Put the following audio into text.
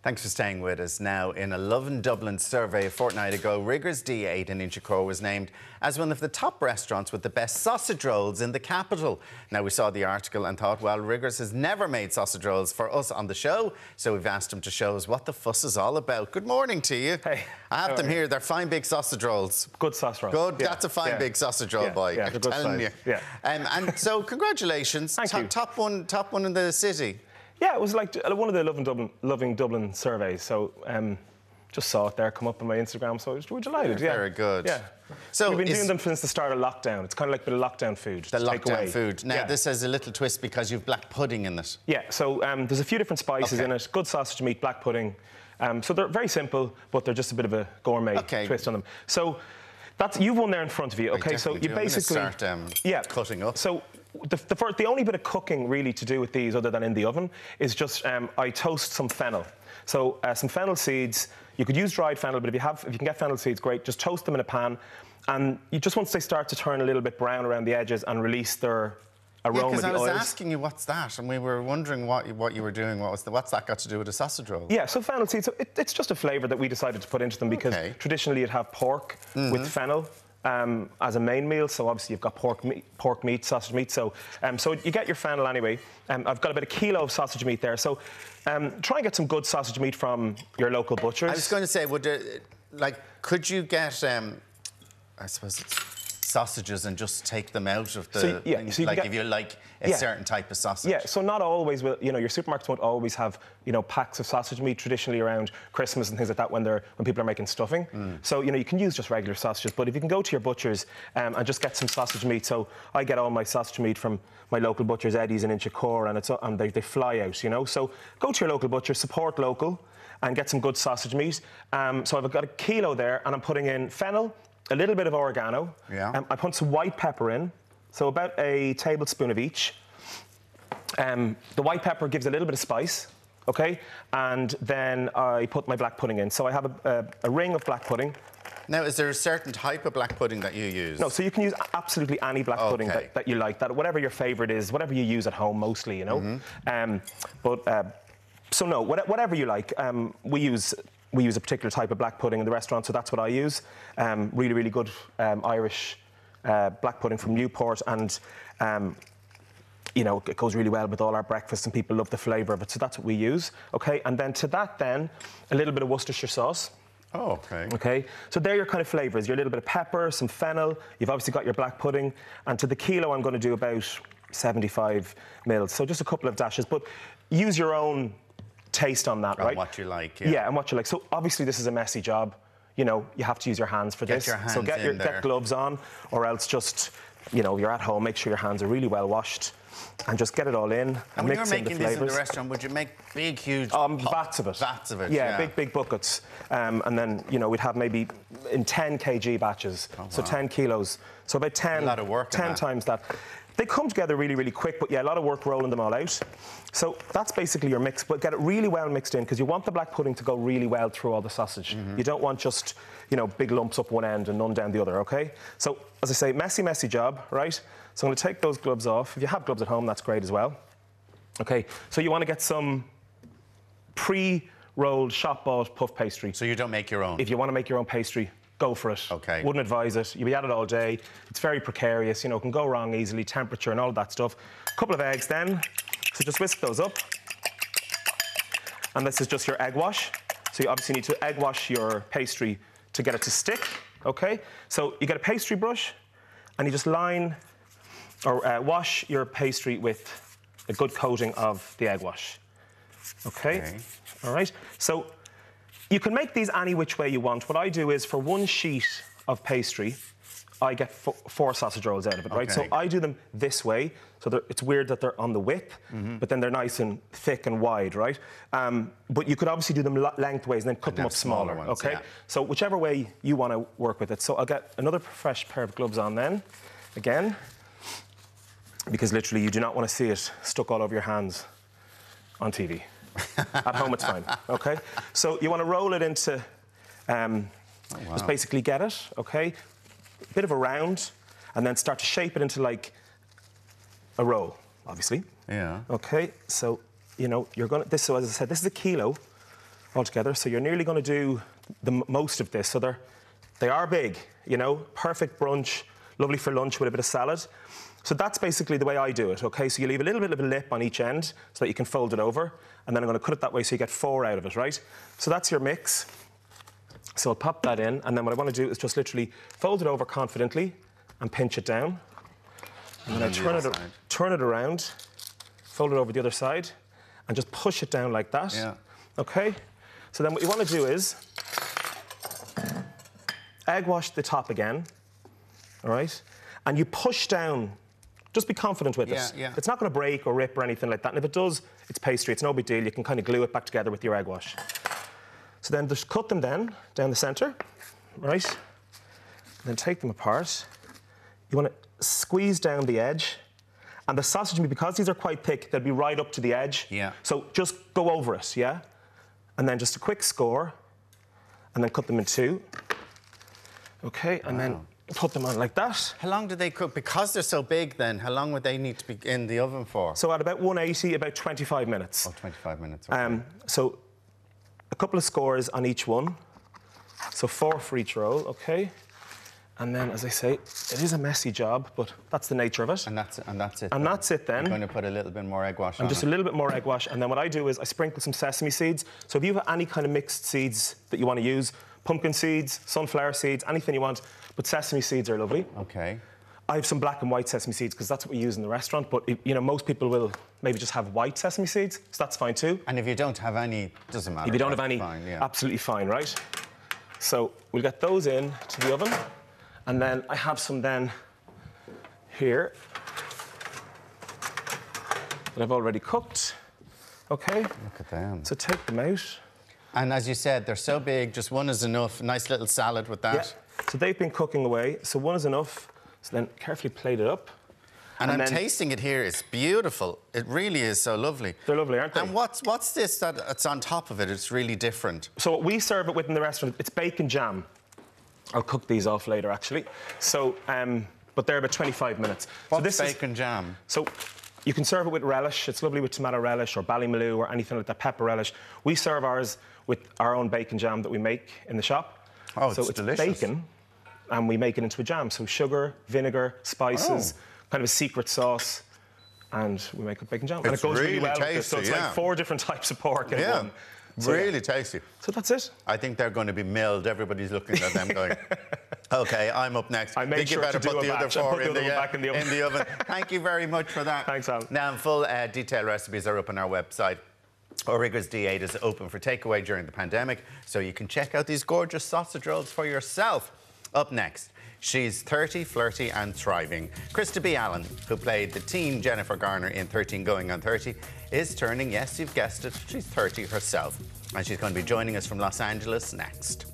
Thanks for staying with us. Now, in a Lovin Dublin survey a fortnight ago, Riggers D.8 in Inchicore was named as one of the top restaurants with the best sausage rolls in the capital. Now, we saw the article and thought, well, Riggers has never made sausage rolls for us on the show, so we've asked him to show us what the fuss is all about. Good morning to you. Hey. I have them here. They're fine big sausage rolls. Good sausage roll. Good. Yeah. That's a fine big sausage roll, boy. Yeah, I'm telling you. Yeah. And so, congratulations. Thank you. Top one in the city. Yeah, it was like one of the Loving Dublin surveys. So just saw it there come up on my Instagram. So we're delighted. Yeah, very good. Yeah. So we've been doing them since the start of lockdown. It's kind of like a bit of lockdown food. The lockdown food. Now this has a little twist because you've black pudding in it. Yeah. So there's a few different spices in it. Good sausage meat, black pudding. So they're very simple, but they're just a bit of a gourmet twist on them. So you've one there in front of you. Okay. So you basically start cutting up. So the only bit of cooking really to do with these, other than in the oven, is just I toast some fennel. So some fennel seeds. You could use dried fennel, but if you can get fennel seeds, great. Just toast them in a pan, and once they start to turn a little bit brown around the edges and release their aroma, because I was asking you what's that, and we were wondering what you were doing. What's that got to do with a sausage roll? Yeah, so fennel seeds. So it's just a flavour that we decided to put into them because traditionally you'd have pork with fennel. As a main meal, so obviously you've got pork meat, sausage meat. So you get your fennel anyway. I've got about 1 kilo of sausage meat there. So try and get some good sausage meat from your local butchers. I was going to say, could you get, I suppose, sausages and just take them out of the if you like a certain type of sausage? Yeah, so not always will, your supermarkets won't always have, packs of sausage meat traditionally around Christmas and things like that when people are making stuffing. So, you can use just regular sausages, but if you can go to your butchers and just get some sausage meat. So I get all my sausage meat from my local butchers, Eddie's in Inchicore, and they fly out, So go to your local butcher, support local, and get some good sausage meat. So I've got 1 kilo there, and I'm putting in fennel, a little bit of oregano. Yeah. I put some white pepper in, so about a tablespoon of each. The white pepper gives a little bit of spice, okay? And then I put my black pudding in. So I have a ring of black pudding. Now, is there a certain type of black pudding that you use? No, so you can use absolutely any black pudding that you like, whatever your favourite is, whatever you use at home mostly, So no, whatever you like. We use a particular type of black pudding in the restaurant, so that's what I use. Really, really good Irish black pudding from Newport, and it goes really well with all our breakfasts, and people love the flavour of it. So that's what we use. Okay, and then to that, a little bit of Worcestershire sauce. Oh, okay. Okay, so they're your kind of flavours. Your little bit of pepper, some fennel. You've obviously got your black pudding, and to the kilo, I'm going to do about 75 mils. So just a couple of dashes, but use your own taste on that, right? And what you like, yeah, and what you like. So obviously this is a messy job. You have to use your hands for this. So get gloves on, or else just, you're at home, make sure your hands are really well washed, and just get it all in. And when you're making these in the restaurant, would you make big, huge vats of it? Vats of it, yeah. Big buckets. And then, we'd have maybe in 10 kg batches, so 10 kilos. So about 10, a lot of work 10 times that. They come together really, really quick, but yeah, a lot of work rolling them all out. So that's basically your mix, but get it really well mixed in, because you want the black pudding to go really well through all the sausage. You don't want just, big lumps up one end and none down the other, okay? So, as I say, messy job, right? So I'm going to take those gloves off. If you have gloves at home, that's great as well. Okay, so you want to get some pre-rolled, shop-bought puff pastry. So you don't make your own? If you want to make your own pastry, go for it. Okay. Wouldn't advise it. You'll be at it all day. It's very precarious, it can go wrong easily, temperature and all that stuff. A couple of eggs then. So just whisk those up. And this is just your egg wash. So you obviously need to egg wash your pastry to get it to stick, okay? So you get a pastry brush and you just line or wash your pastry with a good coating of the egg wash. Okay. All right. So you can make these any which way you want. What I do is, for one sheet of pastry, I get 4 sausage rolls out of it, right? So I do them this way. So it's weird that they're on the width, but then they're nice and thick and wide, right? But you could obviously do them lengthways and then cut them up smaller, ones, okay? So whichever way you want to work with it. So I'll get another fresh pair of gloves on then, again, because literally you do not want to see it stuck all over your hands on TV. At home, it's fine, okay? So you want to roll it into, just basically get it, okay? A bit of a round, and then start to shape it into like a roll, obviously. Yeah. Okay, so, you're going to, so as I said, this is 1 kilo all together. So you're nearly going to do the most of this. So they are big, you know, perfect brunch, lovely for lunch with a bit of salad. So that's basically the way I do it, okay? So you leave a little bit of a lip on each end so that you can fold it over, and then I'm going to cut it that way so you get 4 out of it, right? So that's your mix. So I'll pop that in, and then what I want to do is just literally fold it over confidently and pinch it down. And then I turn it around, fold it over the other side, and just push it down like that. Yeah. Okay? So then what you want to do is egg wash the top again, all right? And you push down. Just be confident with it. Yeah. It's not going to break or rip or anything like that. And if it does, it's pastry. It's no big deal. You can kind of glue it back together with your egg wash. So then just cut them then down the centre, right? And then take them apart. You want to squeeze down the edge. And the sausage meat, because these are quite thick, they'll be right up to the edge. Yeah. So just go over it, yeah? And then just a quick score. And then cut them in 2. Okay, and then put them on like that. How long do they cook? Because they're so big then, how long would they need to be in the oven for? So at about 180, about 25 minutes. Oh, 25 minutes, okay. So a couple of scores on each one. So 4 for each roll, okay? And then, as I say, it is a messy job, but that's the nature of it. And that's it. And that's it then. I'm going to put a little bit more egg wash on just it. a little bit more egg wash, and then what I do is I sprinkle some sesame seeds. So if you have any kind of mixed seeds that you want to use, pumpkin seeds, sunflower seeds, anything you want, but sesame seeds are lovely. Okay. I have some black and white sesame seeds because that's what we use in the restaurant, but you know, most people will maybe just have white sesame seeds, so that's fine too. And if you don't have any, doesn't matter. If you don't have any, fine, yeah. absolutely fine, right? So we'll get those in to the oven, and then I have some then here that I've already cooked. Okay. Look at them. So take them out. And as you said, they're so big, just one is enough. Nice little salad with that. Yeah. So they've been cooking away, so one is enough. So then carefully plate it up. And I'm tasting it here. It's beautiful. It really is so lovely. They're lovely, aren't they? And what's this that's on top of it? It's really different. So what we serve it with in the restaurant, it's bacon jam. I'll cook these off later, actually. So, but they're about 25 minutes. What's bacon jam? So you can serve it with relish. It's lovely with tomato relish or ballymaloe or anything like that, pepper relish. We serve ours with our own bacon jam that we make in the shop. Oh, so it's delicious. Bacon, and we make it into a jam. So sugar, vinegar, spices, kind of a secret sauce, and we make a bacon jam. And it goes really well with this. So it's like 4 different types of pork in one. So, really tasty. So that's it. I think they're going to be milled. Everybody's looking at them going, OK, I'm up next. I made sure to do put the other 4 in the oven. Thank you very much for that. Thanks, Alan. Now, full detailed recipes are up on our website. Riggers D.8 is open for takeaway during the pandemic, so you can check out these gorgeous sausage rolls for yourself. Up next, she's 30, flirty and thriving. Krista B. Allen, who played the teen Jennifer Garner in 13 Going on 30, is turning, yes, you've guessed it, she's 30 herself. And she's going to be joining us from Los Angeles next.